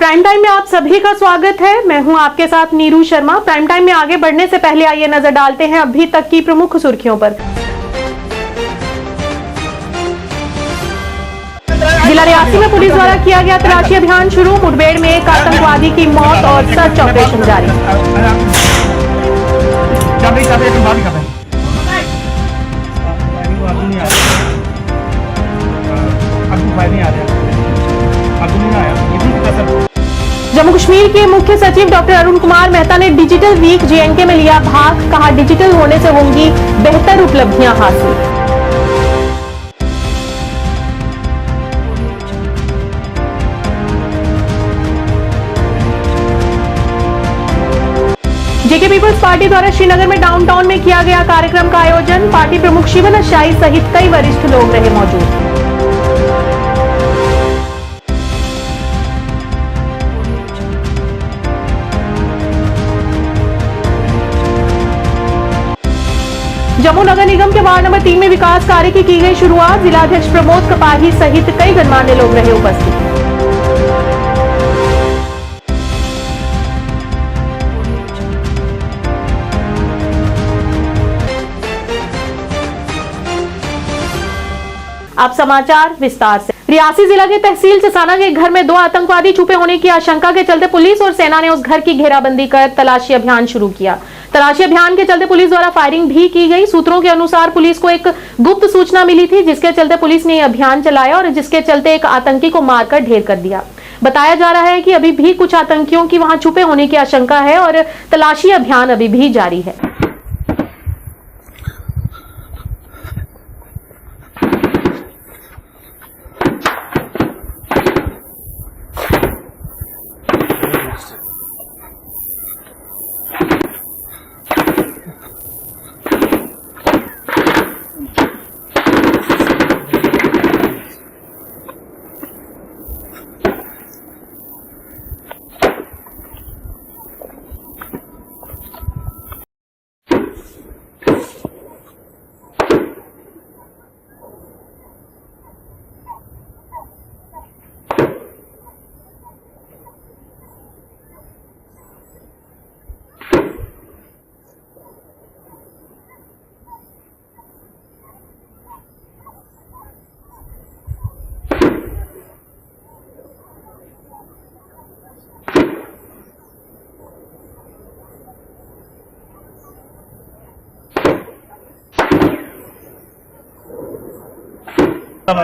Prime time में आप सभी का स्वागत है। मैं हूं आपके साथ नीरू शर्मा। प्राइम टाइम में आगे बढ़ने से पहले आइए नजर डालते हैं अभी तक की प्रमुख सुर्खियों पर। जिला रियासी में पुलिस द्वारा किया गया तलाशी अभियान शुरू। मुठभेड़ में एक आतंकवादी की मौत और सर्च ऑपरेशन जारी। जम्मू कश्मीर के मुख्य सचिव डॉक्टर अरुण कुमार मेहता ने डिजिटल वीक जेएनके में लिया भाग। कहा, डिजिटल होने से होंगी बेहतर उपलब्धियां हासिल। जेके पीपल्स पार्टी द्वारा श्रीनगर में डाउनटाउन में किया गया कार्यक्रम का आयोजन। पार्टी प्रमुख शिवन शाही सहित कई वरिष्ठ लोग रहे मौजूद। जम्मू नगर निगम के वार्ड नंबर 3 में विकास कार्य की गई शुरुआत। जिलाध्यक्ष प्रमोद कपाही सहित कई गणमान्य लोग रहे उपस्थित। अब समाचार विस्तार से। रियासी जिला के तहसील चसाना के घर में 2 आतंकवादी छुपे होने की आशंका के चलते पुलिस और सेना ने उस घर की घेराबंदी कर तलाशी अभियान शुरू किया। तलाशी अभियान के चलते पुलिस द्वारा फायरिंग भी की गई। सूत्रों के अनुसार पुलिस को एक गुप्त सूचना मिली थी, जिसके चलते पुलिस ने यह अभियान चलाया और जिसके चलते एक आतंकी को मारकर ढेर कर दिया। बताया जा रहा है कि अभी भी कुछ आतंकियों की वहां छुपे होने की आशंका है और तलाशी अभियान अभी भी जारी है।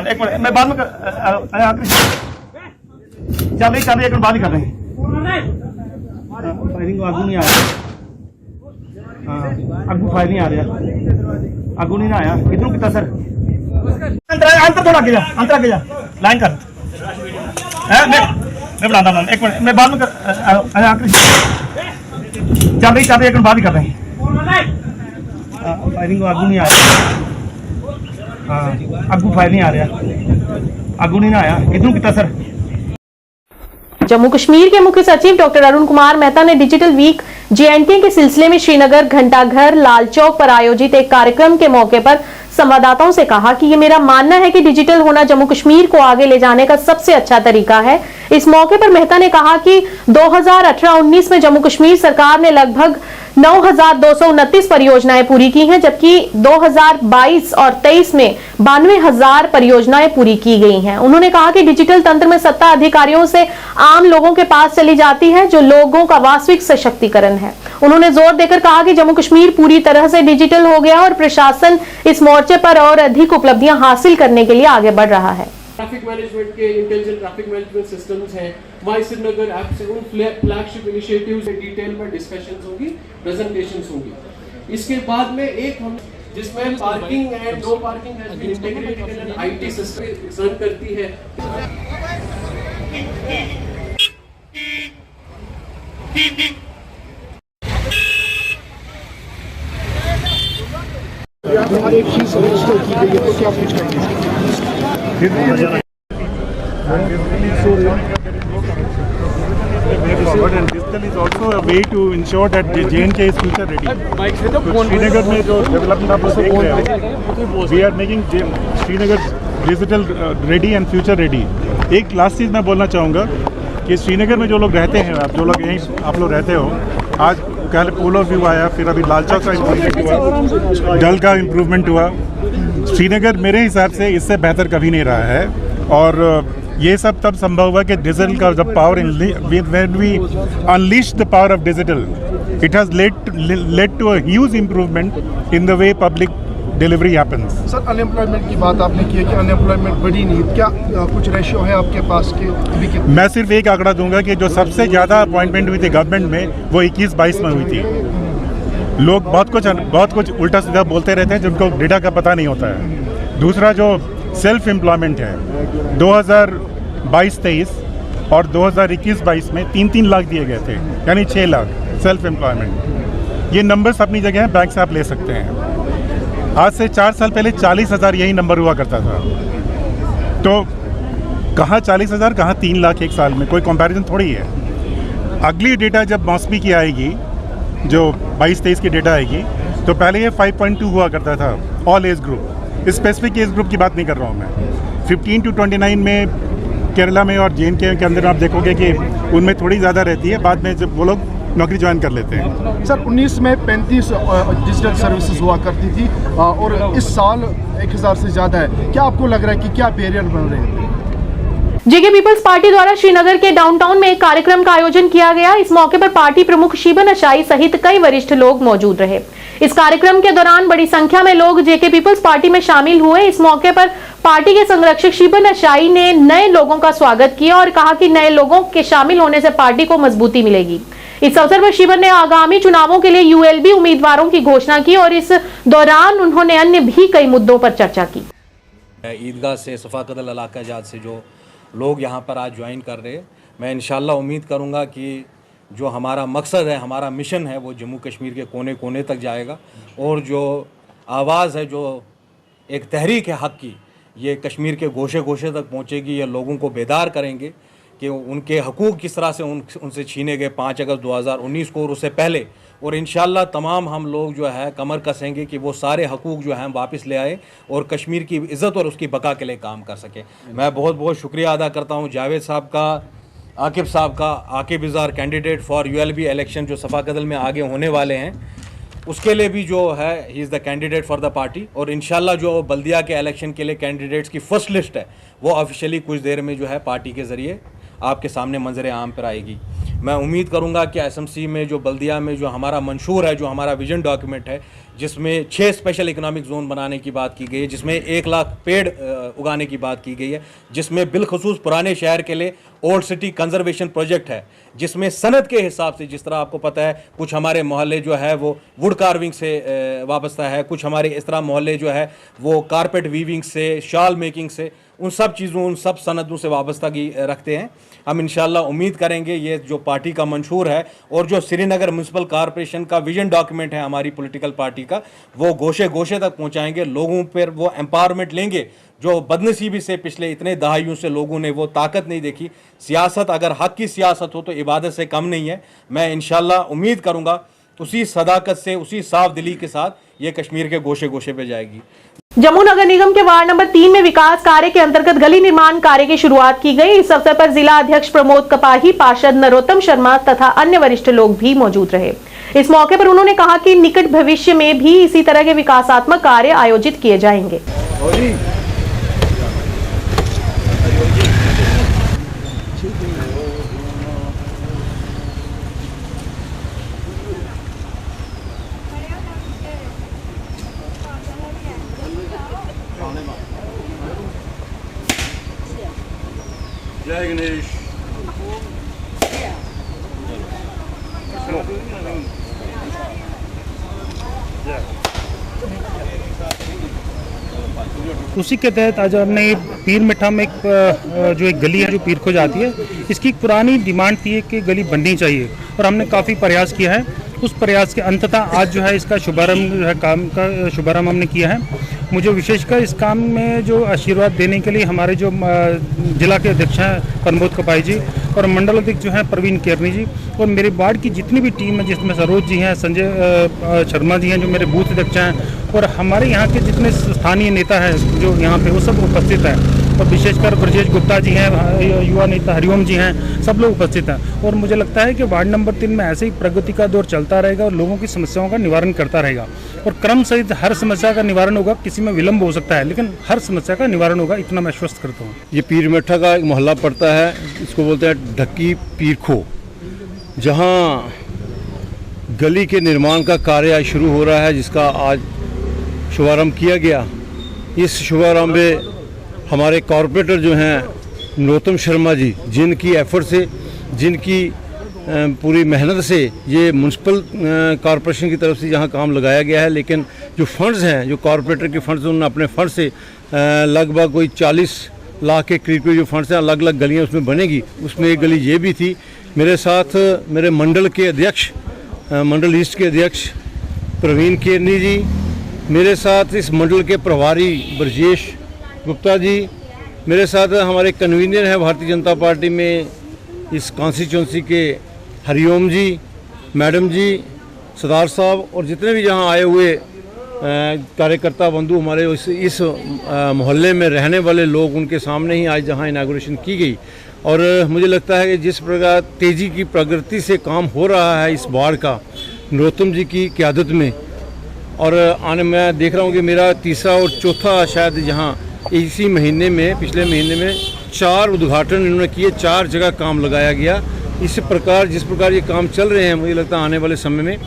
एक मिनट, मैं बाद में चाबी एक मिनट बाद ही कर रहे हैं। फायरिंग आगू नहीं आया। आगू फायर नहीं आ रहा, आगू नहीं आया। किधरों कितना सर अंतर थोड़ा आगे जा, अंतर आगे जा, लाइन कर। मैं बनाता हूँ। एक मिनट, मैं बाद में चाबी एक मिनट बाद ही कर रहे हैं। फायरिंग आगू नहीं आया। आगू फायर नहीं आ रहा, आगू नहीं आया। किधरों कितना सर। जम्मू कश्मीर के मुख्य सचिव डॉक्टर अरुण कुमार मेहता ने डिजिटल वीक जेएनके के सिलसिले में श्रीनगर घंटाघर लाल चौक पर आयोजित एक कार्यक्रम के मौके पर संवाददाताओं से कहा कि ये मेरा मानना है कि डिजिटल होना जम्मू कश्मीर को आगे ले जाने का सबसे अच्छा तरीका है। इस मौके पर मेहता ने कहा कि 2018-19 में जम्मू कश्मीर सरकार ने लगभग 9,229 परियोजनाएं पूरी की हैं, जबकि 2022 और 23 में 92,000 परियोजनाएं पूरी की गई हैं। उन्होंने कहा कि डिजिटल तंत्र में सत्ता अधिकारियों से आम लोगों के पास चली जाती है, जो लोगों का वास्तविक सशक्तिकरण है। उन्होंने जोर देकर कहा कि जम्मू कश्मीर पूरी तरह से डिजिटल हो गया और प्रशासन इस मोर्चे पर और अधिक उपलब्धियां हासिल करने के लिए आगे बढ़ रहा है। ट्रैफिक मैनेजमेंट के इंटेलिजेंट ट्रैफिक मैनेजमेंट सिस्टम्स हैं, माई श्रीनगर ऐप से उन फ्लैगशिप इनिशिएटिव्स में डिटेल में डिस्कशंस होंगी, प्रेजेंटेशंस होंगी। इसके बाद में एक हम जिसमें parking and no parking has been integrated in an IT system run करती है। एक चीज रजिस्टर की गई है तो क्या कुछ करेंगे? forward, and digital is also a way to ensure that the J&K is future ready. तो श्रीनगर में जो डेवलपमेंट आप देख रहे हैं, we are making Srinagar digital ready and future ready. एक लास्ट चीज़ मैं बोलना चाहूँगा कि श्रीनगर में जो लोग रहते हैं, आप जो लोग यहीं आप लोग रहते हो, आज कल पोलो व्यू आया, फिर अभी लाल चौक का इम्प्रूवमेंट हुआ, डल का इम्प्रूवमेंट हुआ। श्रीनगर मेरे हिसाब से इससे बेहतर कभी नहीं रहा है। और ये सब तब संभव हुआ कि डिजिटल का जब power when we unleash the power of digital, it has led to a huge improvement in the way public delivery happens. Sir, unemployment की बात आपने की है कि अनएम्प्लॉयमेंट बढ़ी नहीं, क्या कुछ रेशियो है आपके पास के अभी कितने? मैं सिर्फ एक आंकड़ा दूंगा कि जो सबसे ज़्यादा अपॉइंटमेंट हुई थी गवर्नमेंट में वो 21-22 में हुई थी। लोग बहुत कुछ उल्टा सीधा बोलते रहते हैं जिनको डेटा का पता नहीं होता है। दूसरा जो सेल्फ एम्प्लॉयमेंट है, 2022-23 और 2021-22 में 3-3 लाख दिए गए थे, यानी 6 लाख सेल्फ एम्प्लॉयमेंट। ये नंबर्स अपनी जगह हैं, बैंक से आप ले सकते हैं। आज से 4 साल पहले 40,000 यही नंबर हुआ करता था। तो कहाँ 40,000, कहाँ 3 लाख एक साल में, कोई कंपैरिजन थोड़ी है। अगली डेटा जब मौसमी की आएगी, जो 22-23 की डेटा आएगी, तो पहले ये 5.2 हुआ करता था all age group. Specific age group की बात नहीं कर रहा हूँ मैं। 15 to 29 में केरला में और JNK के अंदर आप देखोगे कि उनमें थोड़ी ज़्यादा रहती है, बाद में जब वो लोग नौकरी ज्वाइन कर लेते हैं। सर, 19 में 35 डिजिटल सर्विसेज हुआ करती थी और इस साल 1000 से ज़्यादा है। क्या आपको लग रहा है कि क्या बैरियर बन रहे हैं? जेके पीपल्स पार्टी द्वारा श्रीनगर के डाउनटाउन में एक कार्यक्रम का आयोजन किया गया। इस मौके पर पार्टी प्रमुख शीबन अशाई सहित कई वरिष्ठ लोग मौजूद रहे। इस कार्यक्रम के दौरान बड़ी संख्या में लोग जेके पीपल्स पार्टी में शामिल हुए। इस मौके पर पार्टी के संरक्षक शीबन अशाई ने नए लोगों का स्वागत किया और कहा कि नए लोगों के शामिल होने से पार्टी को मजबूती मिलेगी। इस अवसर पर शीबन ने आगामी चुनावों के लिए ULB उम्मीदवारों की घोषणा की और इस दौरान उन्होंने अन्य भी कई मुद्दों पर चर्चा की। ईदगाह से, सफ़ाकदल इलाका जात से जो लोग यहाँ पर आज ज्वाइन कर रहे हैं, मैं इंशाल्लाह उम्मीद करूँगा कि जो हमारा मकसद है, हमारा मिशन है, वो जम्मू कश्मीर के कोने कोने तक जाएगा और जो आवाज़ है, जो एक तहरीक है हक़ की, ये कश्मीर के गोशे गोशे तक पहुँचेगी। ये लोगों को बेदार करेंगे कि उनके हकूक़ किस तरह से उनसे छीने गए 5 अगस्त 2019 को और उससे पहले। और इंशाल्लाह तमाम हम लोग जो है कमर कसेंगे कि वो सारे हकूक़ जो हैं वापस ले आए और कश्मीर की इज़्ज़त और उसकी बका के लिए काम कर सकें। मैं बहुत बहुत शुक्रिया अदा करता हूँ जावेद साहब का, आकिब साहब का। Aqib is our candidate for ULB election जो सफ़ाकदल में आगे होने वाले हैं, उसके लिए भी जो है he is the candidate for the party. और इंशाल्लाह जो बल्दिया के इलेक्शन के लिए कैंडिडेट्स की फ़र्स्ट लिस्ट है, वो ऑफिशियली कुछ देर में जो है पार्टी के ज़रिए आपके सामने मंजर आम पर आएगी। मैं उम्मीद करूंगा कि SMC में जो बल्दिया में जो हमारा मंशूर है, जो हमारा विजन डॉक्यूमेंट है, जिसमें 6 स्पेशल इकोनॉमिक जोन बनाने की बात की गई है, जिसमें 1 लाख पेड़ उगाने की बात की गई है, जिसमें बिलखसूस पुराने शहर के लिए ओल्ड सिटी कंजर्वेशन प्रोजेक्ट है, जिसमें सनत के हिसाब से, जिस तरह आपको पता है कुछ हमारे मोहल्ले जो है वो वुड कार्विंग से वाबस्ता है, कुछ हमारे इस तरह मोहल्ले जो है वो कारपेट वीविंग से, शॉल मेकिंग से, उन सब चीज़ों, उन सब सनतों से वाबस्तगी रखते हैं। हम इंशाल्लाह उम्मीद करेंगे ये जो पार्टी का मंशूर है और जो श्रीनगर म्यूनसिपल कॉरपोरेशन का विजन डॉक्यूमेंट है हमारी पॉलिटिकल पार्टी का, वो गोशे गोशे तक पहुंचाएंगे, लोगों पर वो एम्पावरमेंट लेंगे। जो बदनसीबी से पिछले इतने दहाइयों से लोगों ने वो ताकत नहीं देखी। सियासत अगर हक की सियासत हो तो इबादत से कम नहीं है। मैं इंशाल्लाह उम्मीद करूँगा उसी सदाकत से, उसी साफ दिली के साथ ये कश्मीर के गोशे गोशे पे जाएगी। जम्मू नगर निगम के वार्ड नंबर 3 में विकास कार्य के अंतर्गत गली निर्माण कार्य की शुरुआत की गई। इस अवसर पर जिला अध्यक्ष प्रमोद कपाही, पार्षद नरोत्तम शर्मा तथा अन्य वरिष्ठ लोग भी मौजूद रहे। इस मौके पर उन्होंने कहा कि निकट भविष्य में भी इसी तरह के विकासात्मक कार्य आयोजित किए जाएंगे। जय गणेश। उसी के तहत आज हमने पीर मिठा में जो एक गली है जो पीर खो जाती है, इसकी एक पुरानी डिमांड थी कि गली बननी चाहिए और हमने काफ़ी प्रयास किया है। उस प्रयास के अंततः आज जो है इसका शुभारंभ जो है, काम का शुभारंभ हमने किया है। मुझे विशेषकर इस काम में जो आशीर्वाद देने के लिए हमारे जो जिला के अध्यक्ष हैं प्रमोद कपाई जी और मंडल अध्यक्ष जो हैं प्रवीण केरनी जी और मेरे वार्ड की जितनी भी टीम है, जिसमें सरोज जी हैं, संजय शर्मा जी हैं जो मेरे बूथ अध्यक्ष हैं और हमारे यहाँ के जितने स्थानीय नेता हैं जो यहाँ पे वो सब उपस्थित हैं। और विशेषकर ब्रजेश गुप्ता जी हैं, युवा नेता हरिओम जी हैं, सब लोग उपस्थित हैं। और मुझे लगता है कि वार्ड नंबर 3 में ऐसे ही प्रगति का दौर चलता रहेगा और लोगों की समस्याओं का निवारण करता रहेगा और क्रम सहित हर समस्या का निवारण होगा। किसी में विलम्ब हो सकता है लेकिन हर समस्या का निवारण होगा, इतना मैं आश्वस्त करता हूँ। ये पीर मेठा का एक मोहल्ला पड़ता है, इसको बोलते हैं ढक्की पीर खो, जहाँ गली के निर्माण का कार्य शुरू हो रहा है, जिसका आज शुभारंभ किया गया। इस शुभारंभ में हमारे कॉरपोरेटर जो हैं नरोत्तम शर्मा जी, जिनकी एफर्ट से, जिनकी पूरी मेहनत से ये म्यूनसिपल कॉरपोरेशन की तरफ से यहाँ काम लगाया गया है। लेकिन जो फंड्स हैं, जो कॉरपोरेटर के फंड्स, उन्होंने अपने फंड से लगभग कोई 40 लाख के करीब जो फंड्स हैं, अलग अलग गलियाँ उसमें बनेगी। उसमें एक गली ये भी थी। मेरे साथ मेरे मंडल के अध्यक्ष, मंडल ईस्ट के अध्यक्ष प्रवीण केरनी जी, मेरे साथ इस मंडल के प्रभारी ब्रजेश गुप्ता जी, मेरे साथ हमारे कन्वीनर हैं भारतीय जनता पार्टी में इस कॉन्स्टिट्यूंसी के हरिओम जी, मैडम जी, सरदार साहब और जितने भी यहाँ आए हुए कार्यकर्ता बंधु हमारे इस मोहल्ले में रहने वाले लोग, उनके सामने ही आज जहाँ इनागुरेशन की गई। और मुझे लगता है कि जिस प्रकार तेज़ी की प्रगति से काम हो रहा है इस वार्ड का नरोत्तम जी की क़यादत में, और आने मैं देख रहा हूँ कि मेरा तीसरा और चौथा शायद यहाँ इसी महीने में, पिछले महीने में 4 उद्घाटन इन्होंने किए, 4 जगह काम लगाया गया। इस प्रकार जिस प्रकार ये काम चल रहे हैं, मुझे लगता है आने वाले समय में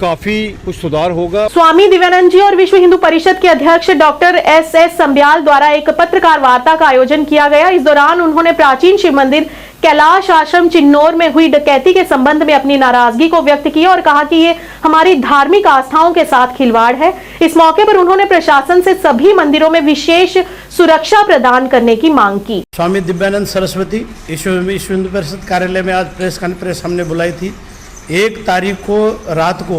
काफी कुछ सुधार होगा। स्वामी दिव्यानंद जी और विश्व हिंदू परिषद के अध्यक्ष डॉक्टर एस संब्याल द्वारा एक पत्रकार वार्ता का आयोजन किया गया। इस दौरान उन्होंने प्राचीन शिव मंदिर कैलाश आश्रम चिन्नौर में हुई डकैती के संबंध में अपनी नाराजगी को व्यक्त किया और कहा कि ये हमारी धार्मिक आस्थाओं के साथ खिलवाड़ है। इस मौके पर उन्होंने प्रशासन से सभी मंदिरों में विशेष सुरक्षा प्रदान करने की मांग की। स्वामी दिव्यानंद सरस्वती विश्व हिंदू परिषद कार्यालय में आज प्रेस कॉन्फ्रेंस हमने बुलाई थी। 1 तारीख को रात को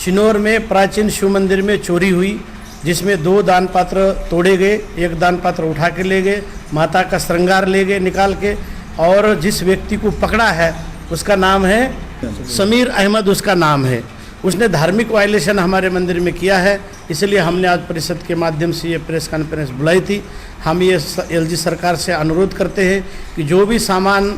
चिन्नौर में प्राचीन शिव मंदिर में चोरी हुई, जिसमें 2 दान पात्र तोड़े गए, 1 दान पात्र उठा के ले गए, माता का श्रृंगार ले गए निकाल के, और जिस व्यक्ति को पकड़ा है उसका नाम है समीर अहमद, उसका नाम है। उसने धार्मिक वायलेशन हमारे मंदिर में किया है, इसलिए हमने आज परिषद के माध्यम से ये प्रेस कॉन्फ्रेंस बुलाई थी। हम ये एलजी सरकार से अनुरोध करते हैं कि जो भी सामान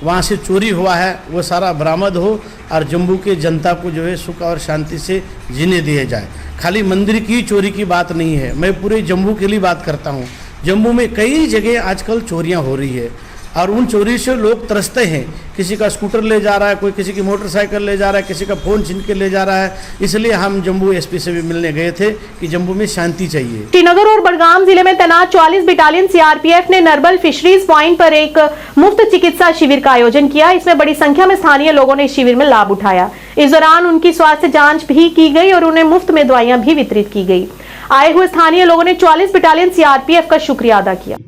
वहाँ से चोरी हुआ है वो सारा बरामद हो और जम्मू के जनता को जो है सुख और शांति से जीने दिए जाए। खाली मंदिर की चोरी की बात नहीं है, मैं पूरे जम्मू के लिए बात करता हूँ। जम्मू में कई जगह आजकल चोरियाँ हो रही है और उन चोरी से लोग तरसते हैं। किसी का स्कूटर ले जा रहा है, कोई किसी की मोटरसाइकिल ले जा रहा है, किसी का फ़ोन छीन के ले जा रहा है। इसलिए हम जम्मू एसपी से भी मिलने गए थे कि जम्मू में शांति चाहिए। श्रीनगर और बड़गाम जिले में तैनात 44 बटालियन सीआरपीएफ ने नरबल फिशरीज पॉइंट पर एक मुफ्त चिकित्सा शिविर का आयोजन किया। इसमें बड़ी संख्या में स्थानीय लोगों ने इस शिविर में लाभ उठाया। इस दौरान उनकी स्वास्थ्य जाँच भी की गई और उन्हें मुफ्त में दवाइयाँ भी वितरित की गई। आए हुए स्थानीय लोगों ने 44 बटालियन सीआरपीएफ का शुक्रिया अदा किया।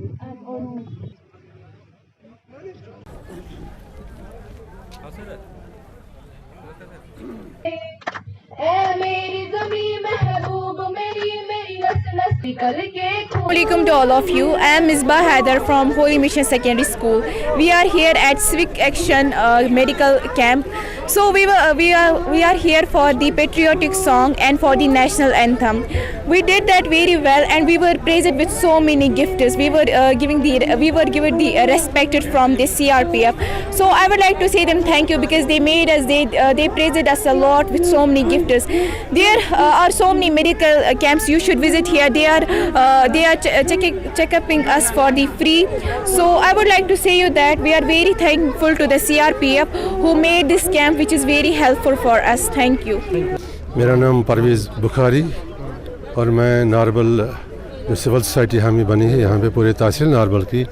Welcome to all of you. I am Misbah Haider from Holy Mission Secondary School. We are here at Civic Action Medical Camp. So we are here for the patriotic song and for the national anthem. We did that very well, and we were praised with so many gifts. We were given the respected from the CRPF. So I would like to say them thank you because they made us, they praised us a lot with so many gifts. There are so many medical camps you should visit here. They are checking us for the free. So I would like to say you that we are very thankful to the CRPF who made this camp, which is very helpful for us. Thank you. मेरा नाम परवेज़ बुखारी और मैं नारबल जो civil society हामी बनी है यहाँ पे पूरे तहसील नारबल की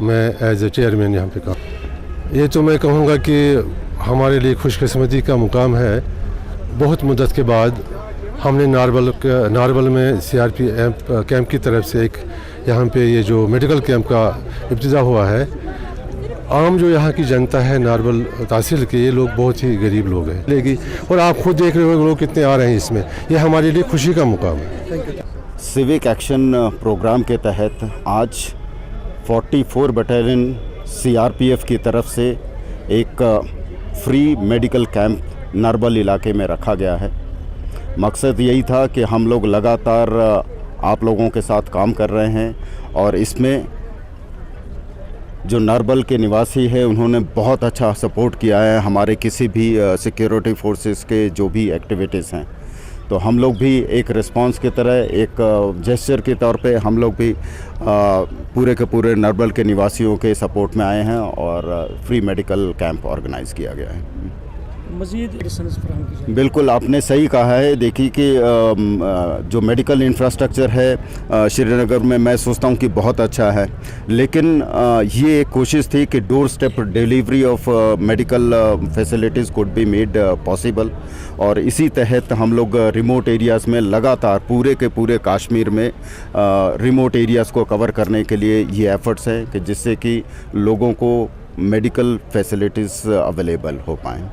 मैं एज ए चेयरमैन यहाँ पे काम। ये तो मैं कहूँगा कि हमारे लिए खुशकिस्मती का मुकाम है। बहुत मुद्दत के बाद हमने नारबल में सीआरपीएफ कैंप की तरफ से एक यहाँ पे ये जो मेडिकल कैंप का इब्तिदा हुआ है। आम जो यहाँ की जनता है नारबल तहसील के, ये लोग बहुत ही गरीब लोग हैं लेगी, और आप खुद देख रहे हो लोग कितने आ रहे हैं इसमें। ये हमारे लिए खुशी का मुकाम है। सिविक एक्शन प्रोग्राम के तहत आज 44 बटालियन सीआरपीएफ की तरफ से एक फ्री मेडिकल कैंप नारबल इलाके में रखा गया है। मकसद यही था कि हम लोग लगातार आप लोगों के साथ काम कर रहे हैं और इसमें जो नारबल के निवासी हैं उन्होंने बहुत अच्छा सपोर्ट किया है हमारे किसी भी सिक्योरिटी फोर्सेस के जो भी एक्टिविटीज़ हैं। तो हम लोग भी एक रिस्पांस की तरह, एक जेस्चर के तौर पे हम लोग भी पूरे के पूरे नारबल के निवासियों के सपोर्ट में आए हैं और फ्री मेडिकल कैंप ऑर्गेनाइज़ किया गया है। बिल्कुल आपने सही कहा है। देखिए कि जो मेडिकल इंफ्रास्ट्रक्चर है श्रीनगर में मैं सोचता हूँ कि बहुत अच्छा है, लेकिन ये एक कोशिश थी कि door step delivery of medical facilities could be made possible, और इसी तहत हम लोग रिमोट एरियाज़ में लगातार पूरे के पूरे कश्मीर में रिमोट एरियाज़ को कवर करने के लिए ये एफर्ट्स हैं कि जिससे कि लोगों को मेडिकल फैसिलिटीज़ अवेलेबल हो पाएँ।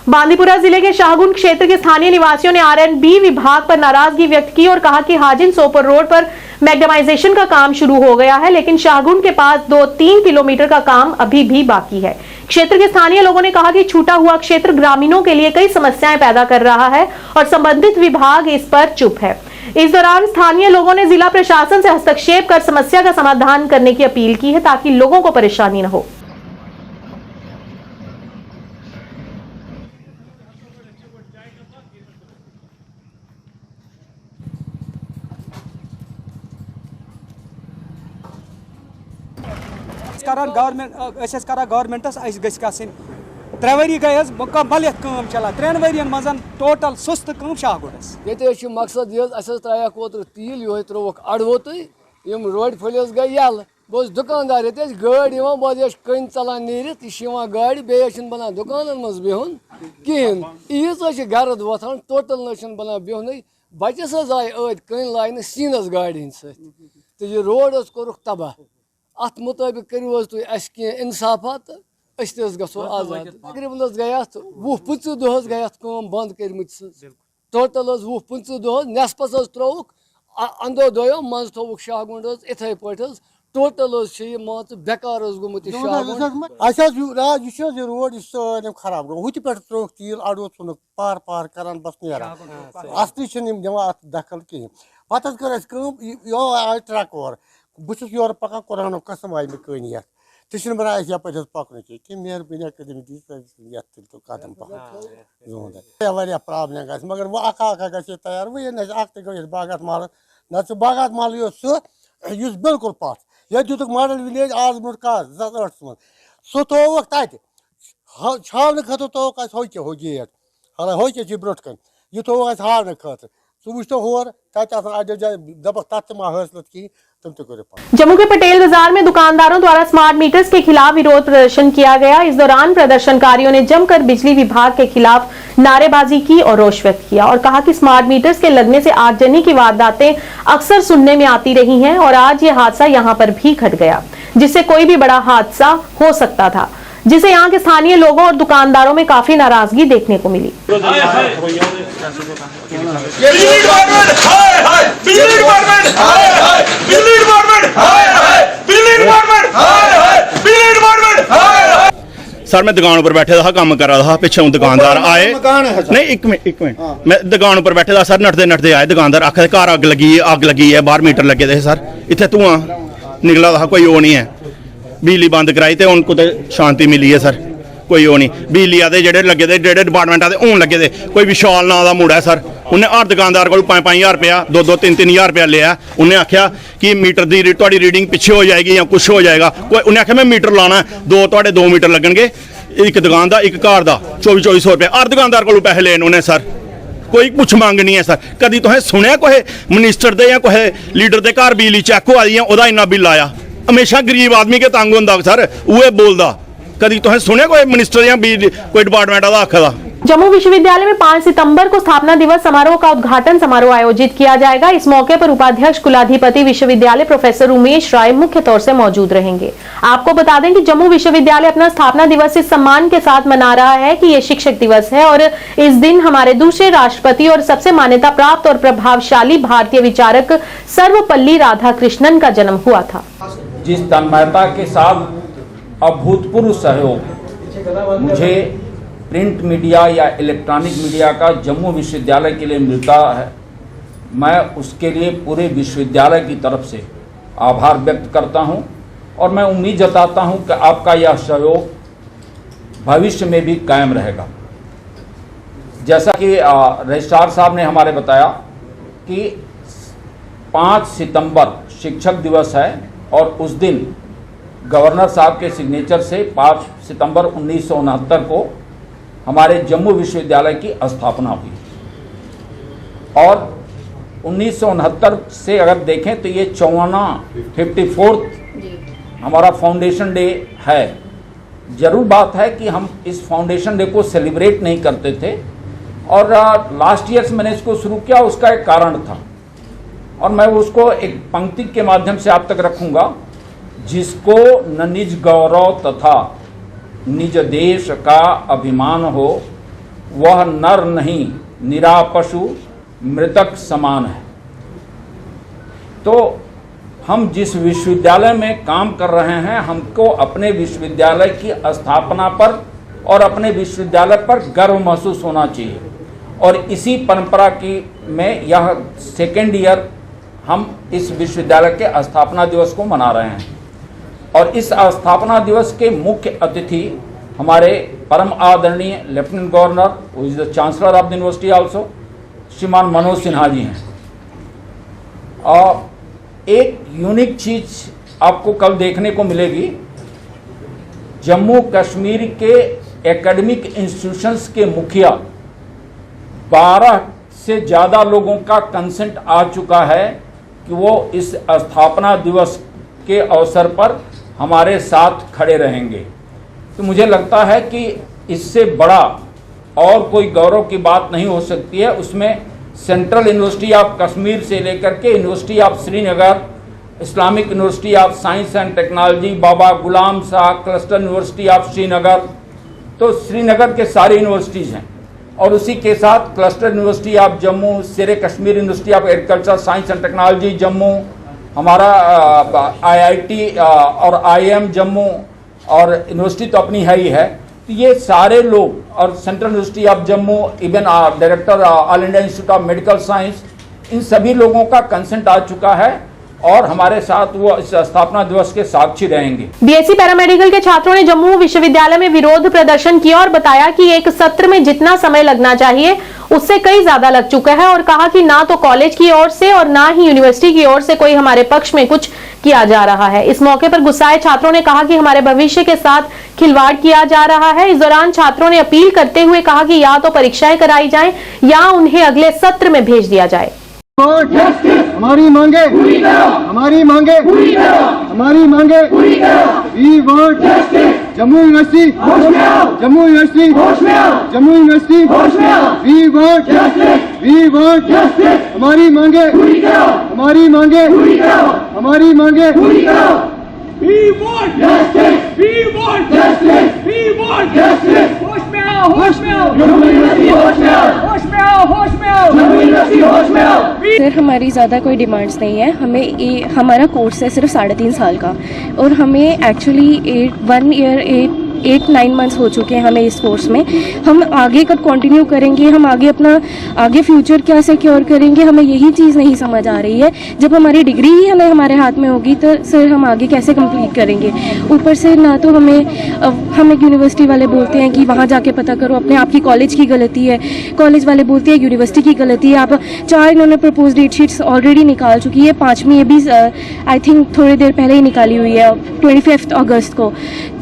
बांदीपुरा जिले के शाहगुन क्षेत्र के स्थानीय निवासियों ने आरएंडबी विभाग पर नाराजगी व्यक्त की और कहा कि हाजिन सोपोर रोड पर मैग्नेमाइजेशन का काम शुरू हो गया है, लेकिन शाहगुन के पास 2-3 किलोमीटर का काम अभी भी बाकी है। क्षेत्र के स्थानीय लोगों ने कहा कि छूटा हुआ क्षेत्र ग्रामीणों के लिए कई समस्याएं पैदा कर रहा है और संबंधित विभाग इस पर चुप है। इस दौरान स्थानीय लोगों ने जिला प्रशासन से हस्तक्षेप कर समस्या का समाधान करने की अपील की है ताकि लोगों को परेशानी न हो। गवर्नमेंटस गई 3 वरी गई मुकम्मल ये चलान 3 वरियन मज टोटल सुस्त शाहगुनस ये मकसद ये त्रायक ओतर तील यो त्रोक अड़वो तुम रोड फुल गई यल बह दुकानदार ये गाड़ी बह कन चलान नीरत यह गाड़ी बेन बना दुकान मज बिहन कहें ईज गर्द वोथान टोटल न बना बिहन बचस आए अद कन लाइन सीनस गाड़ी हंद तो यह रोड कोरुक तबाह अत मुताबिक करो तुम इंसाफा तो गो आजाद तकरीबन गई 20-25 दोह गई बंद कर टोटल 20-25 दोह नस्पस त्रोक अंदो दोयो मज थोक शाहगुंड इथे पे टोटल मान बेकार गोमुत रोड सारे खराब गो पे त्रोक तील अड़ो थोन पार पार कर बस नीरान असली दिवान अत दखल कहें पे कर आए ट्रक और बहुत योर पकान कुरान कसम आई मे कन तो बना यप पकन कि मेहरबानी कर तो कदम पकान प्रॉब्लम ग मगर वो अखा गे तैयार वो गई बागत माल न बागत माल सह बिल्कुल पथ ये दुक मॉडल विलेज आज ब्रो 2008 मज सह थोक तत छावन खतर थोक हो गेट हालांकि हो ब्रो कन यह थोक हावन खतर सह वो होर तत दप तथ मा हासिल कहीं। जम्मू के पटेल बाजार में दुकानदारों द्वारा स्मार्ट मीटर्स के खिलाफ विरोध प्रदर्शन किया गया। इस दौरान प्रदर्शनकारियों ने जमकर बिजली विभाग के खिलाफ नारेबाजी की और रोष व्यक्त किया और कहा कि स्मार्ट मीटर्स के लगने से आगजनी की वारदातें अक्सर सुनने में आती रही हैं और आज ये हादसा यहां पर भी घट गया, जिससे कोई भी बड़ा हादसा हो सकता था, जिसे यहां के स्थानीय लोगों और दुकानदारों में काफी नाराजगी देखने को मिली। सर मैं दुकान पर बैठे था काम कर रहा था पिछों दुकानदार आए नहीं एक मिनट मैं दुकान पर बैठे था सर नटदे नटदे आए दुकानदार आखिर घर अग लगी है बाहर मीटर लगे थे सर इतने धुआं निकला था कोई वो नहीं है बिजली बंद कराई तो हूँ कुछ शांति मिली है सर कोई वो नहीं बिजली आते जो लगे थे जो डिपार्टमेंट आते हूँ लगे थे कोई विशाल नाम का मुड़ा है सर उन्हें हर दुकानदार को 5-5 रुपया 2-3 हज़ार रुपया लिया उन्हें आख्या कि मीटर की थोड़ी रीडिंग पिछे हो जाएगी या कुछ हो जाएगा कोई उन्हें आख्या मैं मीटर लाना 2 मीटर लगनगे एक दुकान का एक घर का 2400 रुपया हर दुकानदार को पैसे लेने उन्हें सर कोई कुछ मंग नहीं है सर कभी तुसें सुनिया कोई मिनिस्टर दे या कोई लीडर के घर बिजली चेक होआ दी है इन्ना बिल आया हमेशा गरीब आदमी के तंग होंदा सर वो बोलता कभी तुसें सुनिया कोई मिनिस्टर या कोई डिपार्टमेंट का आखदा। जम्मू विश्वविद्यालय में 5 सितंबर को स्थापना दिवस समारोह का उद्घाटन समारोह आयोजित किया जाएगा। इस मौके पर उपाध्यक्ष कुलाधिपति विश्वविद्यालय प्रोफेसर उमेश राय मुख्य तौर से मौजूद रहेंगे। आपको बता दें कि जम्मू विश्वविद्यालय अपना स्थापना दिवस इस सम्मान के साथ मना रहा है कि ये शिक्षक दिवस है और इस दिन हमारे दूसरे राष्ट्रपति और सबसे मान्यता प्राप्त और प्रभावशाली भारतीय विचारक सर्वपल्ली राधाकृष्णन का जन्म हुआ था। जिस तन्मयता के साथ अभूतपूर्व सहयोग मुझे प्रिंट मीडिया या इलेक्ट्रॉनिक मीडिया का जम्मू विश्वविद्यालय के लिए मिलता है, मैं उसके लिए पूरे विश्वविद्यालय की तरफ से आभार व्यक्त करता हूं। और मैं उम्मीद जताता हूं कि आपका यह सहयोग भविष्य में भी कायम रहेगा। जैसा कि रजिस्ट्रार साहब ने हमारे बताया कि 5 सितंबर शिक्षक दिवस है और उस दिन गवर्नर साहब के सिग्नेचर से 5 सितंबर 1969 को हमारे जम्मू विश्वविद्यालय की स्थापना हुई और 1969 से अगर देखें तो ये 54th हमारा फाउंडेशन डे है। जरूर बात है कि हम इस फाउंडेशन डे को सेलिब्रेट नहीं करते थे और लास्ट ईयर से मैंने इसको शुरू किया, उसका एक कारण था और मैं उसको एक पंक्ति के माध्यम से आप तक रखूंगा। जिसको न निज गौरव तथा निज देश का अभिमान हो, वह नर नहीं निरा पशु मृतक समान है। तो हम जिस विश्वविद्यालय में काम कर रहे हैं, हमको अपने विश्वविद्यालय की स्थापना पर और अपने विश्वविद्यालय पर गर्व महसूस होना चाहिए और इसी परंपरा की में यह 2nd ईयर हम इस विश्वविद्यालय के स्थापना दिवस को मना रहे हैं और इस स्थापना दिवस के मुख्य अतिथि हमारे परम आदरणीय lieutenant governor who is the chancellor of the university also श्रीमान मनोज सिन्हा जी हैं। और एक यूनिक चीज आपको कल देखने को मिलेगी, जम्मू कश्मीर के एकेडमिक इंस्टीट्यूशंस के मुखिया 12 से ज़्यादा लोगों का कंसेंट आ चुका है कि वो इस स्थापना दिवस के अवसर पर हमारे साथ खड़े रहेंगे। तो मुझे लगता है कि इससे बड़ा और कोई गौरव की बात नहीं हो सकती है। उसमें सेंट्रल यूनिवर्सिटी ऑफ कश्मीर से लेकर के university of Srinagar, Islamic university of science and technology, Baba Ghulam Shah cluster university of Srinagar, तो श्रीनगर के सारे यूनिवर्सिटीज़ हैं और उसी के साथ क्लस्टर यूनिवर्सिटी ऑफ जम्मू, शेर Kashmir university of agriculture science and technology Jammu, हमारा IIT और IIM जम्मू और यूनिवर्सिटी तो अपनी है ही है। तो ये सारे लोग और central university of Jammu, even director all India institute of medical science, इन सभी लोगों का कंसेंट आ चुका है और हमारे साथ वो इस स्थापना दिवस के साक्षी रहेंगे। BSc पैरामेडिकल के छात्रों ने जम्मू विश्वविद्यालय में विरोध प्रदर्शन किया और बताया कि एक सत्र में जितना समय लगना चाहिए उससे कई ज्यादा लग चुका है और कहा कि ना तो कॉलेज की ओर से और ना ही यूनिवर्सिटी की ओर से कोई हमारे पक्ष में कुछ किया जा रहा है। इस मौके पर गुस्साए छात्रों ने कहा कि हमारे भविष्य के साथ खिलवाड़ किया जा रहा है। इस दौरान छात्रों ने अपील करते हुए कहा कि या तो परीक्षाएं कराई जाएं या उन्हें अगले सत्र में भेज दिया जाए। हमारी मांगे हमारी मांगे हमारी मांगे we want Jammu university Jammu university Jammu university we want हमारी मांगे हमारी मांगे हमारी मांगे We want justice. We want justice. We want justice. होश में आओ, होश में आओ. जम्मू यूनिवर्सिटी होश में आओ. होश में आओ, होश में आओ. जम्मू यूनिवर्सिटी होश में आओ. सर हमारी ज़्यादा कोई डिमांड्स नहीं है। हमें हमारा कोर्स है सिर्फ 3.5 साल का और हमें एक्चुअली 1 ईयर 8-9 मंथ्स हो चुके हैं हमें इस कोर्स में। हम आगे कब कंटिन्यू करेंगे, हम आगे अपना आगे फ्यूचर क्या सिक्योर करेंगे, हमें यही चीज़ नहीं समझ आ रही है। जब हमारी डिग्री ही हमारे हाथ में होगी तो सर हम आगे कैसे कंप्लीट करेंगे। ऊपर से ना तो हमें यूनिवर्सिटी वाले बोलते हैं कि वहाँ जाके पता करो, अपने आपकी कॉलेज की गलती है। कॉलेज वाले बोलते हैं यूनिवर्सिटी की गलती है। आप 4 इन्होंने प्रपोज डेट शीट्स ऑलरेडी निकाल चुकी है, 5वीं ये भी आई थिंक थोड़ी देर पहले ही निकाली हुई है 25 अगस्त को।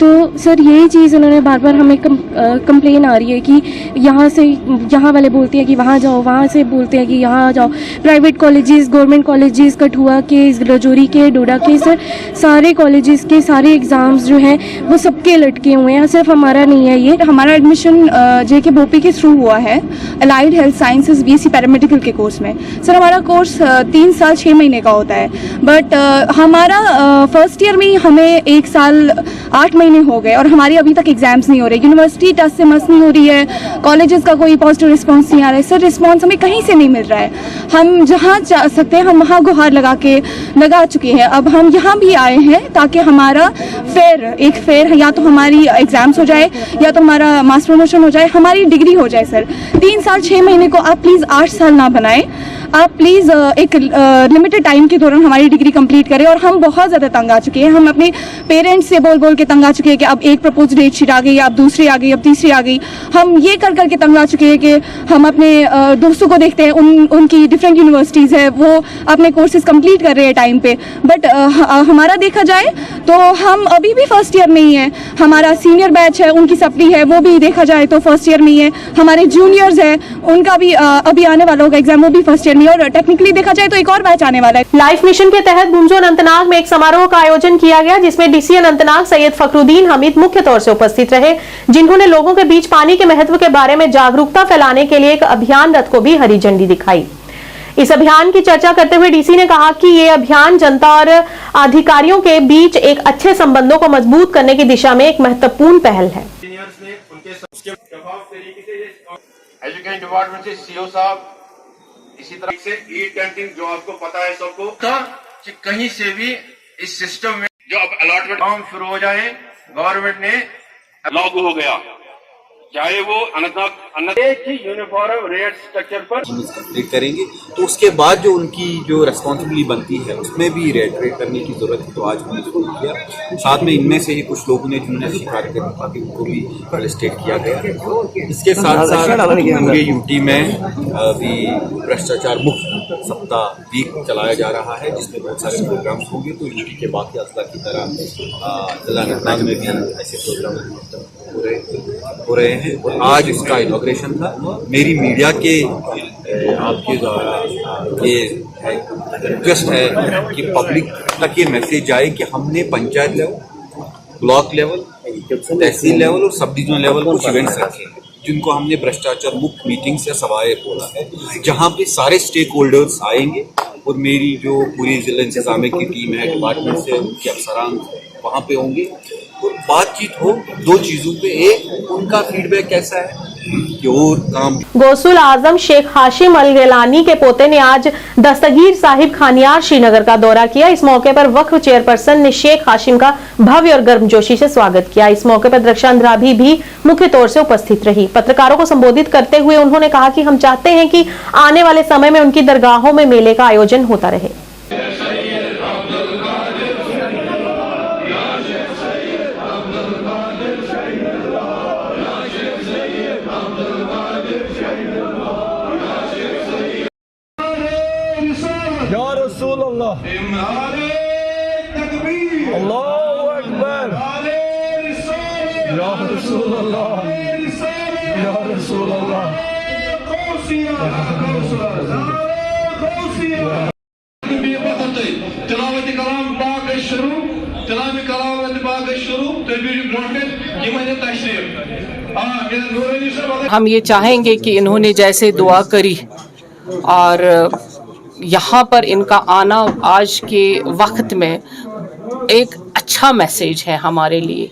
तो सर यही चीज़ उन्होंने बार बार हमें कंप्लेन आ रही है कि यहाँ वाले बोलते हैं कि वहाँ जाओ, वहाँ से बोलते हैं कि यहाँ जाओ। Private colleges, government colleges, Kathua के, रजौरी के, डोडा के, सर सारे कॉलेजेस के सारे एग्ज़ाम्स जो हैं वो सबके लटके हुए हैं, सिर्फ हमारा नहीं है। ये हमारा एडमिशन JK बोपी के थ्रू हुआ है allied health sciences BSc paramedical के कोर्स में। सर हमारा कोर्स 3 साल 6 महीने का होता है, बट हमारा फर्स्ट ईयर में हमें 1 साल 8 महीने हो गए और हमारी अभी तक एग्जाम्स नहीं हो रहे। यूनिवर्सिटी टस से मस नहीं हो रही है, कॉलेजेस का कोई पॉजिटिव रिस्पांस नहीं आ रहा है। सर रिस्पांस हमें कहीं से नहीं मिल रहा है। हम जहाँ जा सकते हैं हम वहाँ गुहार लगा चुके हैं। अब हम यहाँ भी आए हैं ताकि हमारा फेयर या तो हमारी एग्जाम्स हो जाए या तो हमारा मास प्रमोशन हो जाए, हमारी डिग्री हो जाए। सर 3 साल 6 महीने को आप प्लीज़ 8 साल ना बनाएं। आप प्लीज़ एक लिमिटेड टाइम के दौरान हमारी डिग्री कंप्लीट करें। और हम बहुत ज़्यादा तंग आ चुके हैं, हम अपने पेरेंट्स से बोल बोल के तंग आ चुके हैं कि अब एक प्रपोज डेट शीट आ गई, अब दूसरी आ गई, अब तीसरी आ गई। हम ये कर करके तंग आ चुके हैं कि हम अपने दोस्तों को देखते हैं, उनकी डिफरेंट यूनिवर्सिटीज़ है, वो अपने कोर्सेज कंप्लीट कर रहे हैं टाइम पे। बट हमारा देखा जाए तो हम अभी भी फर्स्ट ईयर में ही हैं। हमारा सीनियर बैच है, उनकी सप्ली है, वो भी देखा जाए तो फर्स्ट ईयर में ही है। हमारे जूनियर्स है, उनका भी अभी आने वाला होगा एग्जाम, वो भी फर्स्ट ईयर में। और टेक्निकली देखा जाए तो एक और बैच आने वाला है। लाइफ मिशन के तहत भूमजो अनंतनाग में एक समारोह का आयोजन किया गया, जिसमें डीसी अनंतनाग सैयद फखरुद्दीन हमीद मुख्य तौर से उपस्थित रहे, जिन्होंने लोगों के बीच पानी के महत्व के बारे में जागरूकता फैलाने के लिए एक अभियान रथ को भी हरी झंडी दिखाई। इस अभियान की चर्चा करते हुए डीसी ने कहा कि ये अभियान जनता और अधिकारियों के बीच एक अच्छे संबंधों को मजबूत करने की दिशा में एक महत्वपूर्ण पहल है। एजुकेशन डिपार्टमेंट से सीओ साहब, इसी तरह से ई कैंटीन जो आपको पता है सबको था कि कहीं से भी इस सिस्टम में जो अब अलॉटमेंट काम शुरू हो जाए, गवर्नमेंट ने लागू हो गया, चाहे वो अनंतनाग एक ही यूनिफॉर्म रेट स्ट्रक्चर पर कंप्लीट करेंगे, तो उसके बाद जो उनकी जो रेस्पॉन्सिबिलिटी बनती है उसमें भी रेट करने की जरूरत है। तो आज हमने इसको किया, साथ में इनमें से ही कुछ लोगों ने जिन्होंने शिकार किया था कि उनको भी रजिस्ट्रेट किया गया। इसके साथ साथ पूरे यूटी में अभी भ्रष्टाचार मुक्त सप्ताह वीक चलाया जा रहा है, जिसमें बहुत सारे प्रोग्राम्स होंगे। तो यूटी के बाकी अजला की तरह जिला अनंतनाग में भी ऐसे प्रोग्राम हो रहे हैं। आज इसका इनॉग्रेशन था। मेरी मीडिया के आपके द्वारा ये रिक्वेस्ट है कि पब्लिक तक ये मैसेज आए कि हमने पंचायत लेवल, ब्लॉक लेवल, तहसील लेवल और सब डिविजनल लेवल कुछ इवेंट्स रखे हैं, जिनको हमने भ्रष्टाचार मुक्त मीटिंग्स या सभाएं बोला है, जहां पे सारे स्टेक होल्डर्स आएंगे और मेरी जो पूरी जिला इंतजामिया की टीम है, डिपार्टमेंट से उनके अफसरान वहाँ पे होंगे और बातचीत हो दो चीज़ों पे। एक, उनका फीडबैक कैसा है कि और काम। गौसुल आजम शेख हाशिम अल गिलानी के पोते ने आज दस्तगीर साहिब खानियार श्रीनगर का दौरा किया। इस मौके पर वक्फ चेयरपर्सन ने शेख हाशिम का भव्य और गर्मजोशी से स्वागत किया। इस मौके पर दरख्शान द्राभी भी मुख्य तौर से उपस्थित रही। पत्रकारों को संबोधित करते हुए उन्होंने कहा कि हम चाहते हैं कि आने वाले समय में उनकी दरगाहों में मेले का आयोजन होता रहे। हम ये चाहेंगे कि इन्होंने जैसे दुआ करी और यहाँ पर इनका आना आज के वक्त में एक अच्छा मैसेज है हमारे लिए,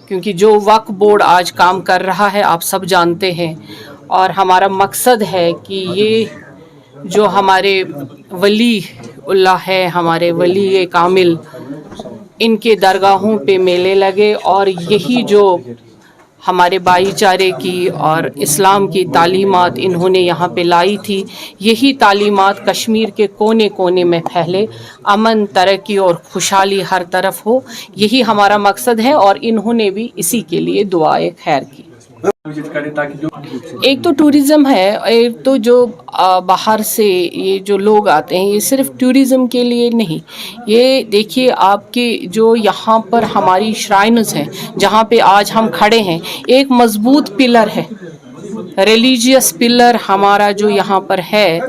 क्योंकि जो वक्फ बोर्ड आज काम कर रहा है आप सब जानते हैं, और हमारा मकसद है कि ये जो हमारे वली उल्लाह है, हमारे वली कामिल, इनके दरगाहों पे मेले लगे और यही जो हमारे भाईचारे की और इस्लाम की तालीमात इन्होंने यहाँ पे लाई थी, यही तालीमात कश्मीर के कोने कोने में फैले, अमन, तरक्की और खुशहाली हर तरफ हो, यही हमारा मकसद है। और इन्होंने भी इसी के लिए दुआए खैर की। एक तो टूरिज़्म है, एक तो जो बाहर से ये जो लोग आते हैं, ये सिर्फ टूरिज़्म के लिए नहीं, ये देखिए आपके जो यहाँ पर हमारी श्राइन्स हैं, जहाँ पे आज हम खड़े हैं, एक मजबूत पिलर है, रिलीजियस पिलर हमारा जो यहाँ पर है,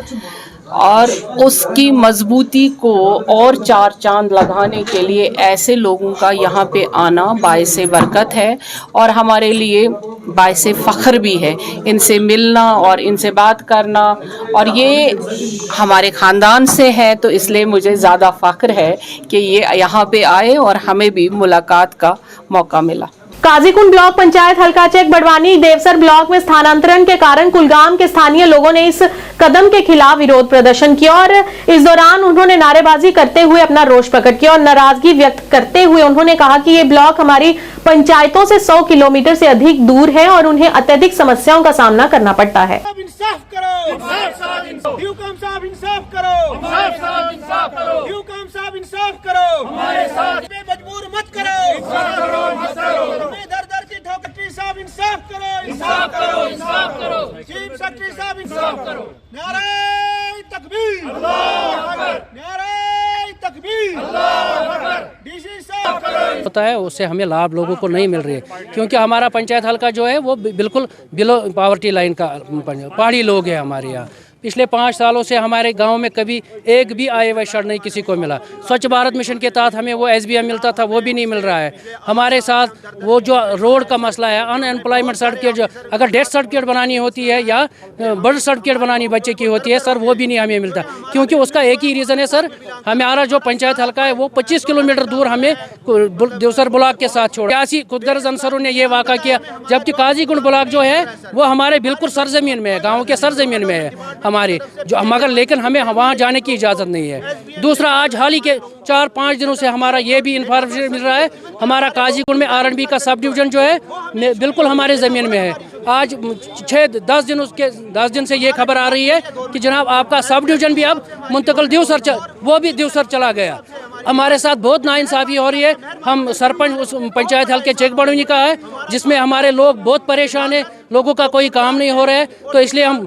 और उसकी मजबूती को और चार चांद लगाने के लिए ऐसे लोगों का यहाँ पे आना बाइसे बरकत है और हमारे लिए बाइसे फ़ख्र भी है। इनसे मिलना और इनसे बात करना, और ये हमारे ख़ानदान से है, तो इसलिए मुझे ज़्यादा फ़ख्र है कि ये यहाँ पे आए और हमें भी मुलाकात का मौका मिला। काजीकुंड ब्लॉक पंचायत हल्का चेक बड़वानी देवसर ब्लॉक में स्थानांतरण के कारण कुलगाम के स्थानीय लोगों ने इस कदम के खिलाफ विरोध प्रदर्शन किया और इस दौरान उन्होंने नारेबाजी करते हुए अपना रोष प्रकट किया और नाराजगी व्यक्त करते हुए उन्होंने कहा कि ये ब्लॉक हमारी पंचायतों से 100 किलोमीटर से अधिक दूर है और उन्हें अत्यधिक समस्याओं का सामना करना पड़ता है। इंसाफ करो, ड्यूकम साहब इंसाफ करो, ड्यूकम साहब इंसाफ करो, हमारे साथ मजबूर मत करो, हमें दर दर की ठोकर साहब इंसाफ करो, इंसाफ करो, इंसाफ करो, चीफ सेक्रेटरी साहब इंसाफ करो, नारे तकबीर, नारे तकबीर, डीसी साहब होता है उससे हमें लाभ लोगों को नहीं मिल रही है, क्योंकि हमारा पंचायत हल्का जो है वो बिल्कुल बिलो पावर्टी लाइन का पहाड़ी लोग हैं हमारे यहाँ। पिछले 5 सालों से हमारे गांव में कभी एक भी आय व्यय ऋण नहीं किसी को मिला। स्वच्छ भारत मिशन के तहत हमें वो SBM मिलता था, वो भी नहीं मिल रहा है। हमारे साथ वो जो रोड का मसला है, अनएम्प्लॉयमेंट सर्टिफिकेट, जो अगर डेथ सर्टिफिकेट बनानी होती है या बर्थ सर्टिफिकेट बनानी बच्चे की होती है सर, वो भी नहीं हमें मिलता, क्योंकि उसका एक ही रीज़न है सर, हमारा जो पंचायत हल्का है वो 25 किलोमीटर दूर हमें देवसर ब्लॉक के साथ छोड़ा। 81 खुदगर्ज अंसरों ने ये वाक़ा किया, जबकि काजीगुंड ब्लॉक जो है वो हमारे बिल्कुल सरजमीन में है, गाँव के सरजमीन में है हमारे, जो मगर लेकिन हमें वहाँ जाने की इजाज़त नहीं है। दूसरा, आज हाल ही के 4-5 दिनों से हमारा ये भी इन्फॉर्मेशन मिल रहा है, हमारा काजीगुंड में R&B का सब डिवीज़न जो है बिल्कुल हमारे ज़मीन में है। आज 10 दिन से ये खबर आ रही है कि जनाब आपका सब डिवीज़न भी अब मुंतकिल देवसर चला गया। हमारे साथ बहुत नाइंसाफ़ी हो रही है। हम सरपंच उस पंचायत हल्के चेक बड़ोनी का है, जिसमें हमारे लोग बहुत परेशान हैं, लोगों का कोई काम नहीं हो रहा है। तो इसलिए हम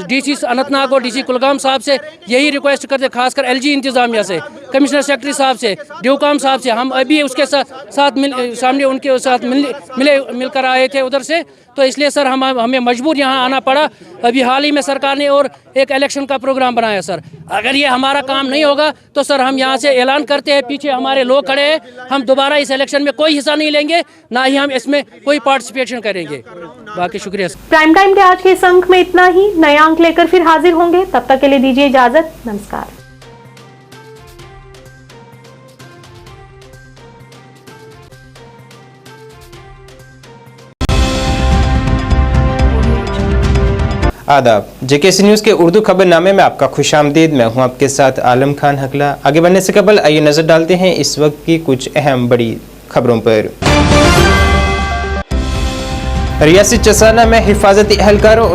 DC अनंतनाग और DC कुलगाम साहब से यही रिक्वेस्ट करते, खासकर LG इंतज़ामिया से, कमिश्नर सेक्रेटरी साहब से, ड्यूकॉम साहब से। हम अभी उसके साथ सामने उनके साथ मिलकर आए थे उधर से, तो इसलिए सर हमें मजबूर यहाँ आना पड़ा। अभी हाल ही में सरकार ने और एक इलेक्शन का प्रोग्राम बनाया सर। अगर ये हमारा काम नहीं होगा तो सर हम यहाँ से ऐलान करते हैं, पीछे हमारे लोग खड़े हैं, हम दोबारा इस इलेक्शन में कोई हिस्सा नहीं लेंगे, ना ही हम इसमें कोई पार्टिसिपेशन करेंगे। बाकी शुक्रिया। प्राइम टाइम के आज के इस अंक में इतना ही। नए अंक लेकर फिर हाजिर होंगे, तब तक के लिए दीजिए इजाजत। नमस्कार। आदाब, JKC न्यूज़ के उर्दू खबरनामे में आपका खुशामदीद। मैं हूं आपके साथ आलम खान हकला। आगे बढ़ने से कबल आइए नजर डालते हैं इस वक्त की कुछ अहम बड़ी खबरों पर। रियासत चसाना में हिफाजती एहलकारों